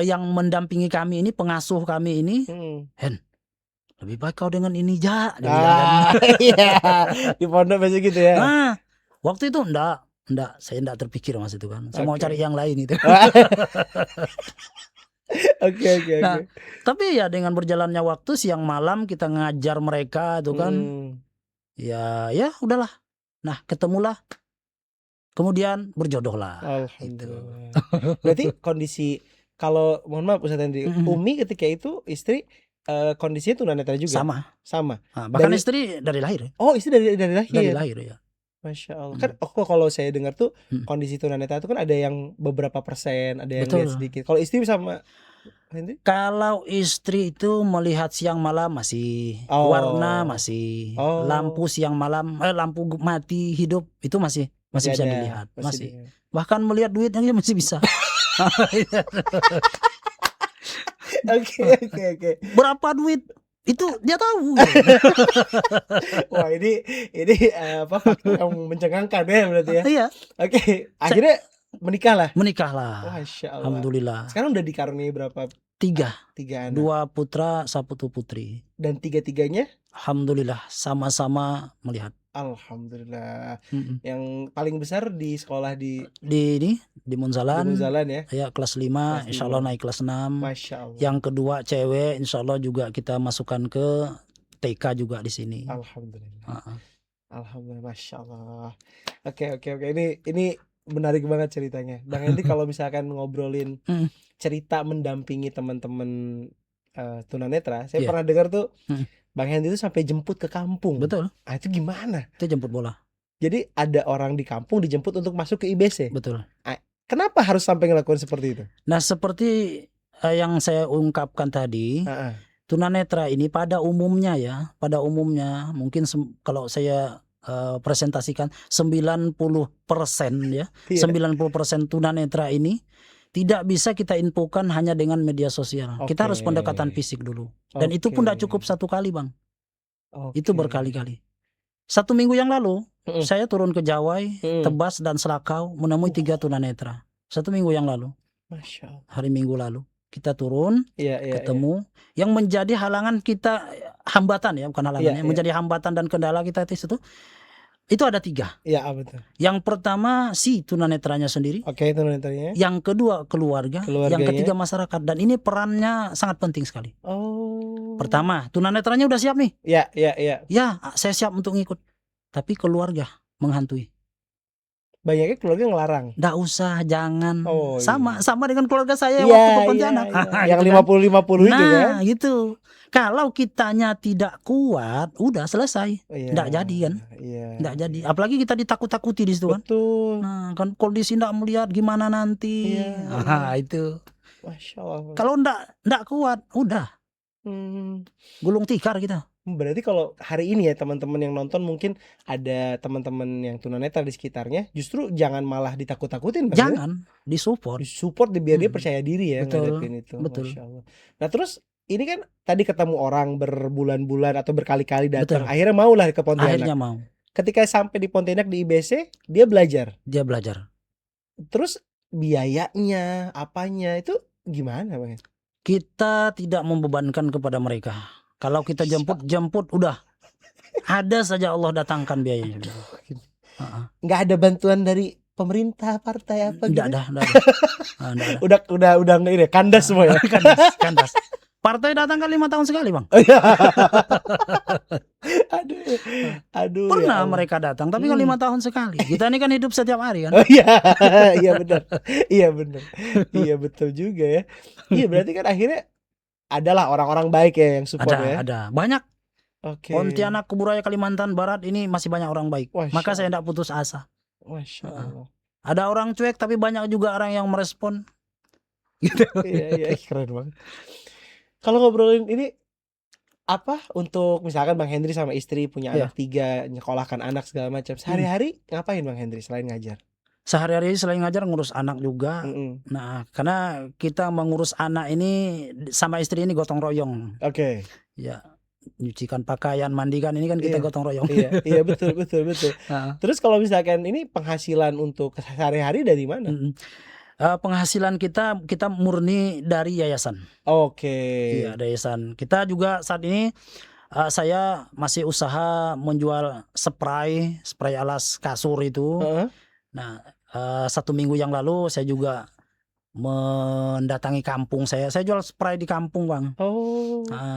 yang mendampingi kami ini, pengasuh kami ini, Hen, lebih baik kau dengan ini Iya, di pondok biasa gitu ya. Waktu itu enggak, saya enggak terpikir mas itu kan. Saya mau cari yang lain itu. Oke. Nah, tapi ya dengan berjalannya waktu siang malam kita ngajar mereka itu kan. Ya udahlah. Nah, ketemulah. Kemudian berjodohlah. Alhamdulillah. Berarti kondisi, kalau mohon maaf Ustaz Hendri, Umi ketika itu istri kondisinya tunanetra juga? Sama. Bahkan istri dari lahir. Istri dari lahir? Dari lahir ya. Masya Allah. Kan kalau saya dengar tuh kondisi tunanetra itu kan ada yang beberapa persen, ada yang lihat sedikit. Kalau istri sama Hendri? Kalau istri itu melihat siang malam masih, warna masih, lampu siang malam, lampu mati hidup itu masih bisa dilihat, masih. Bahkan melihat duitnya masih bisa. Oke. Berapa duit itu dia tahu. Wah, ini faktor yang mencengangkan ya berarti ya. Iya. Oke, akhirnya menikahlah. Masya Allah. Alhamdulillah. Sekarang udah dikaruniai berapa? 3 anak. 2 putra, 1 putri. Dan 3-tiganya? Alhamdulillah sama-sama melihat. Alhamdulillah. Mhm. Yang paling besar di sekolah di Di di Munzalan, Munzalan ya? ya kelas 5, Kelas insyaallah 5. naik kelas 6. Masya Allah. Yang kedua cewek, insyaallah juga kita masukkan ke TK juga di sini. Alhamdulillah. Heeh. Alhamdulillah, Masya Allah. Oke. Ini menarik banget ceritanya. Bang Hendy kalau misalkan ngobrolin Mhm. cerita mendampingi teman-teman tunanetra, saya Iya. pernah dengar tuh Mhm. Bang Hendy itu sampai jemput ke kampung. Betul. Ah, itu gimana? Itu jemput bola. Jadi ada orang di kampung dijemput untuk masuk ke IBC. Betul. Kenapa harus sampai ngelakuin seperti itu? Nah, seperti yang saya ungkapkan tadi, tunanetra ini pada umumnya mungkin kalau saya presentasikan 90% ya, Iya. 90% tunanetra ini tidak bisa kita infokan hanya dengan media sosial. Kita harus pendekatan fisik dulu. Dan itu pun tidak cukup satu kali, Bang. Itu berkali-kali. 1 minggu yang lalu saya turun ke Jawai, Tebas dan Selakau menemui 3 tunanetra. 1 minggu yang lalu. Masya Allah. Hari Minggu lalu kita turun, ketemu. Iya. Yang menjadi halangan kita, hambatan ya, bukan halangan, menjadi hambatan dan kendala kita itu ada 3. Iya, betul. Yang pertama si tunanetranya sendiri. Oke, tunanetranya. Yang kedua keluarga. Yang ketiga masyarakat. Dan ini perannya sangat penting sekali. Pertama, tunanetranya udah siap nih. Iya. Ya, saya siap untuk ngikut. Tapi keluarga menghantui. Banyaknya keluarga ngelarang. Nggak usah, jangan. Oh, sama dengan keluarga saya waktu ke Pontianak. Yang gitu 50-50 itu kan. Nah, gitu. Kalau kitanya tidak kuat, udah selesai. Nggak jadi kan? Nggak jadi. Apalagi kita ditakut-takuti di situ kan. Betul. Nah, kan kondisi nggak melihat gimana nanti. Itu. Masya Allah. Kalau nggak kuat, udah. Gulung tikar kita. Berarti kalau hari ini ya teman-teman yang nonton mungkin ada teman-teman yang tunanetra di sekitarnya, justru jangan malah ditakut-takutin, Bang. Jangan, disupport. Biar dia percaya diri ya ngadepin itu. Betul. Masya Allah. Nah, terus ini kan tadi ketemu orang berbulan-bulan atau berkali-kali datang, akhirnya mau lah ke Pontianak. Akhirnya mau. Ketika sampai di Pontianak di IBC, dia belajar. Terus biayanya, apanya itu gimana, Bang? Kita tidak membebankan kepada mereka. Kalau kita jemput udah. Ada saja Allah datangkan biayanya. Nggak ada bantuan dari pemerintah, partai apa gitu? Nggak ada. Udah ini kandas semua ya. Kandas. Partai datang kan 5 tahun sekali, Bang. Aduh. Pernah mereka datang, tapi kan 5 tahun sekali. Kita ini kan hidup setiap hari kan. Iya benar. Iya betul juga ya. Iya berarti kan akhirnya adalah orang-orang baik ya yang support ya. Ada. Banyak. Pontianak, Kuburaya, Kalimantan Barat ini masih banyak orang baik. Maka saya tidak putus asa. Masya Allah. Ada orang cuek tapi banyak juga orang yang merespon. Gitu. Iya, keren banget. Kalau ngobrolin ini apa untuk misalkan Bang Hendry sama istri punya anak 3, nyekolahkan anak segala macam. Sehari-hari ngapain Bang Hendry selain ngajar? Sehari-hari selain ngajar ngurus anak juga. Nah, karena kita mengurus anak ini sama istri ini gotong royong. Ya, nyucikan pakaian, mandikan ini kan kita gotong royong. Iya betul. Terus kalau misalkan ini penghasilan untuk sehari-hari dari mana? Penghasilan kita murni dari yayasan. Iya, yayasan. Kita juga saat ini saya masih usaha menjual spray alas kasur itu. Nah, 1 minggu yang lalu saya juga mendatangi kampung saya. Saya jual spray di kampung, Bang.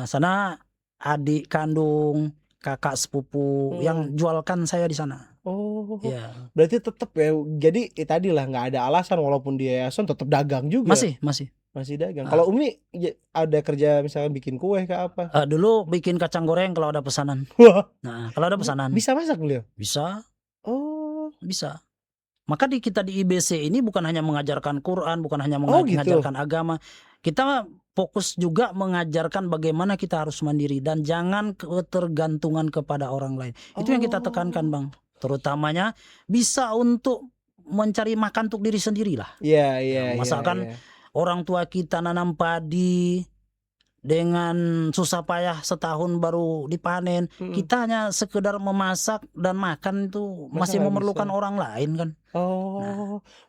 Sana adik kandung, kakak sepupu yang jualkan saya di sana. Ya. Berarti tetap ya. Jadi tadilah nggak ada alasan walaupun di yayasan tetap dagang juga. Masih dagang. Kalau Umi ada kerja misalnya bikin kue ke apa? Dulu bikin kacang goreng kalau ada pesanan. Nah, kalau ada pesanan. Bisa masak beliau? Bisa. Bisa. Maka kita di IBC ini bukan hanya mengajarkan Quran, bukan hanya mengajarkan agama. Kita fokus juga mengajarkan bagaimana kita harus mandiri dan jangan ketergantungan kepada orang lain. Itu yang kita tekankan, Bang. Terutamanya bisa untuk mencari makan untuk diri sendiri lah. Iya. Misalkan orang tua kita nanam padi dengan susah payah setahun baru dipanen. Kita hanya sekedar memasak dan makan itu masih memerlukan orang lain kan.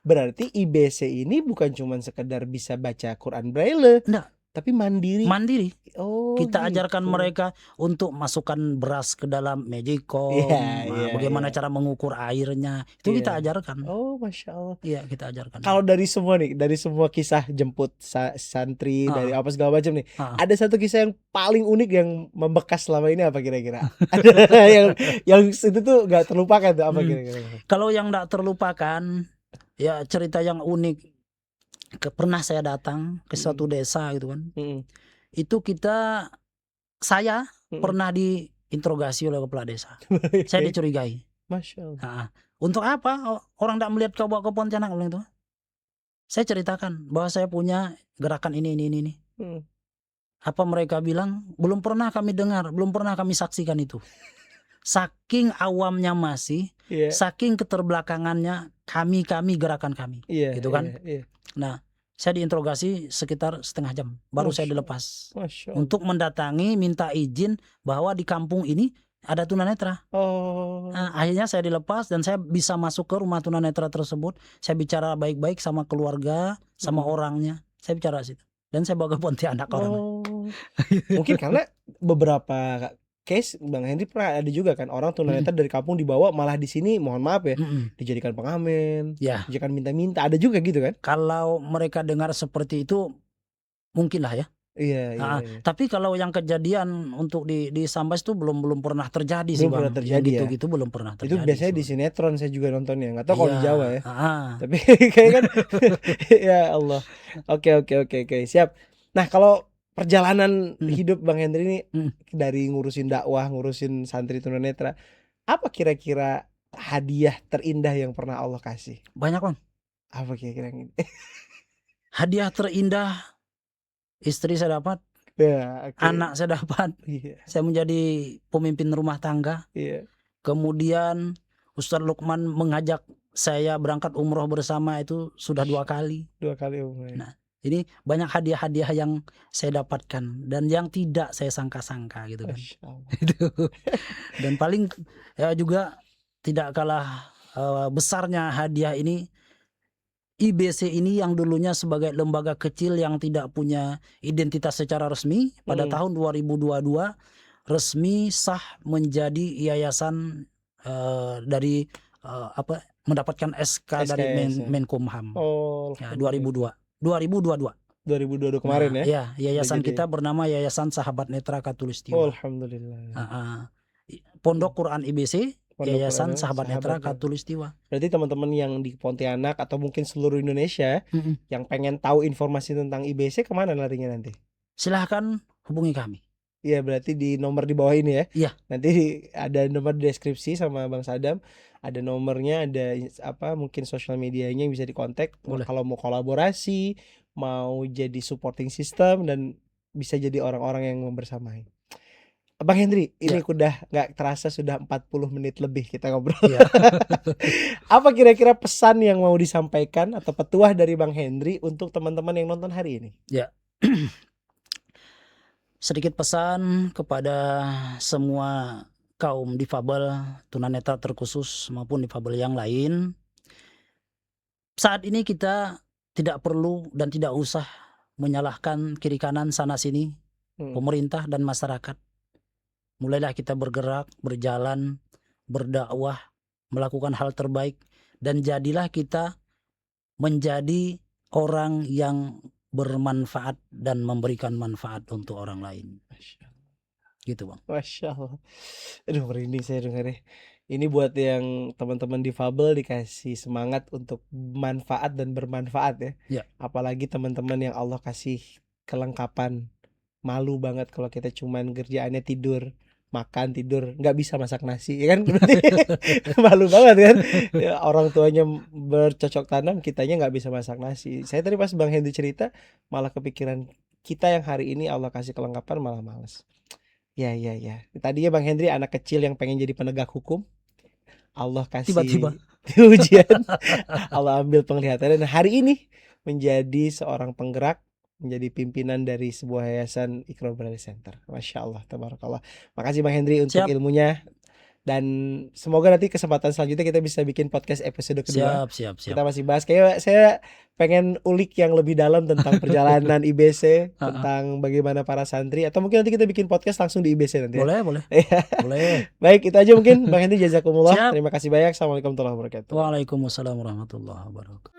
Berarti IBC ini bukan cuma sekedar bisa baca Quran Braille. Tapi mandiri. Mandiri. Oh, Kita ajarkan gitu. mereka untuk masukkan beras ke dalam magicom, Iya, bagaimana iya. cara mengukur airnya, itu kita Iya. ajarkan. Oh, Masya Allah. Iya, kita ajarkan. Kalau dari semua nih, dari semua kisah jemput santri, dari apa segala macam nih, ada satu kisah yang paling unik yang membekas selama ini apa kira-kira? yang itu tuh nggak terlupakan tuh apa kira-kira? Kalau yang nggak terlupakan, ya cerita yang unik. Pernah saya datang ke suatu desa gitu kan. Itu saya pernah diinterogasi oleh kepala desa. Saya dicurigai. Masya Allah. Untuk apa orang tidak melihat kau bawa ke Pontianak itu? Saya ceritakan bahwa saya punya gerakan ini. Apa mereka bilang? Belum pernah kami dengar, belum pernah kami saksikan itu. Saking awamnya masih, saking keterbelakangannya kami gerakan kami, gitu kan? Nah, saya diinterogasi sekitar setengah jam, baru saya dilepas untuk mendatangi minta izin bahwa di kampung ini ada tunanetra. Nah, akhirnya saya dilepas dan saya bisa masuk ke rumah tunanetra tersebut. Saya bicara baik-baik sama keluarga, sama orangnya. Saya bicara situ dan saya bawa ke Pontianak orangnya. Mungkin karena beberapa case Bang Henry pernah ada juga kan orang tunanetra dari kampung dibawa malah di sini mohon maaf ya dijadikan pengamen, dijadikan minta-minta, ada juga gitu kan? Kalau mereka dengar seperti itu mungkin lah ya. Iya. Tapi kalau yang kejadian untuk di Sambas itu belum pernah terjadi sih Bang. Belum pernah terjadi yang gitu-gitu belum pernah terjadi. Itu biasanya di sinetron saya juga nontonnya, nggak tahu kalau di Jawa ya. Tapi kayak kan ya Allah. Oke, siap. Nah, kalau perjalanan hidup Bang Henry ini dari ngurusin dakwah, ngurusin santri tunanetra, apa kira-kira hadiah terindah yang pernah Allah kasih? Banyak Bang. Apa kira-kira ini? Hadiah terindah, istri saya dapat, anak saya dapat, saya menjadi pemimpin rumah tangga. Kemudian Ustadz Lukman mengajak saya berangkat umroh bersama itu sudah 2 kali. 2 kali umroh. Nah, ini banyak hadiah-hadiah yang saya dapatkan dan yang tidak saya sangka-sangka gitu kan. Dan paling ya juga tidak kalah besarnya hadiah ini, IBC ini yang dulunya sebagai lembaga kecil yang tidak punya identitas secara resmi, pada tahun 2022 resmi sah menjadi yayasan dari mendapatkan SK dari Menkumham. Ya, 2022 kemarin ya. Ya, yayasan kita bernama Yayasan Sahabat Netra Katulistiwa. Alhamdulillah. Pondok Quran IBC, Yayasan Sahabat Netra Katulistiwa. Berarti teman-teman yang di Pontianak atau mungkin seluruh Indonesia yang pengen tahu informasi tentang IBC kemana larinya nanti? Silahkan hubungi kami. Iya, berarti di nomor di bawah ini ya. Iya. Nanti ada nomor deskripsi sama Bang Sadam, ada nomornya, ada mungkin sosial medianya yang bisa dikontak. Kalau mau kolaborasi, mau jadi supporting system dan bisa jadi orang-orang yang membersamai. Bang Henry, ini udah nggak terasa sudah 40 menit lebih kita ngobrol. Apa kira-kira pesan yang mau disampaikan atau petuah dari Bang Henry untuk teman-teman yang nonton hari ini? Ya. Sedikit pesan kepada semua kaum difabel, tunanetra terkhusus maupun difabel yang lain. Saat ini kita tidak perlu dan tidak usah menyalahkan kiri kanan sana sini, pemerintah dan masyarakat. Mulailah kita bergerak, berjalan, berdakwah, melakukan hal terbaik, dan jadilah kita menjadi orang yang bermanfaat dan memberikan manfaat untuk orang lain. Gitu Bang. Masya Allah. Aduh, merinding saya dengarnya. Ini buat yang teman-teman difabel dikasih semangat untuk manfaat dan bermanfaat ya. Apalagi teman-teman yang Allah kasih kelengkapan. Malu banget kalau kita cuman kerjaannya tidur, makan, tidur, nggak bisa masak nasi, ya kan? Berarti malu banget kan? Ya, orang tuanya bercocok tanam, kitanya nggak bisa masak nasi. Saya tadi pas Bang Hendy cerita, malah kepikiran kita yang hari ini Allah kasih kelengkapan malah males. Ya. Tadinya Bang Henry anak kecil yang pengen jadi penegak hukum, Allah kasih tiba-tiba ujian, Allah ambil penglihatan, dan hari ini menjadi seorang penggerak, menjadi pimpinan dari sebuah yayasan Iqra Center. Masya Allah, tabarakallah. Makasih Bang Henry untuk ilmunya. Dan semoga nanti kesempatan selanjutnya kita bisa bikin podcast episode kedua. Siap. Kita masih bahas, kayak saya pengen ulik yang lebih dalam tentang perjalanan IBC, tentang bagaimana para santri, atau mungkin nanti kita bikin podcast langsung di IBC nanti. Boleh. Baik, itu aja mungkin Bang Hendy, jazakumullah. Siap. Terima kasih banyak. Assalamualaikum warahmatullahi wabarakatuh. Waalaikumsalam warahmatullahi wabarakatuh.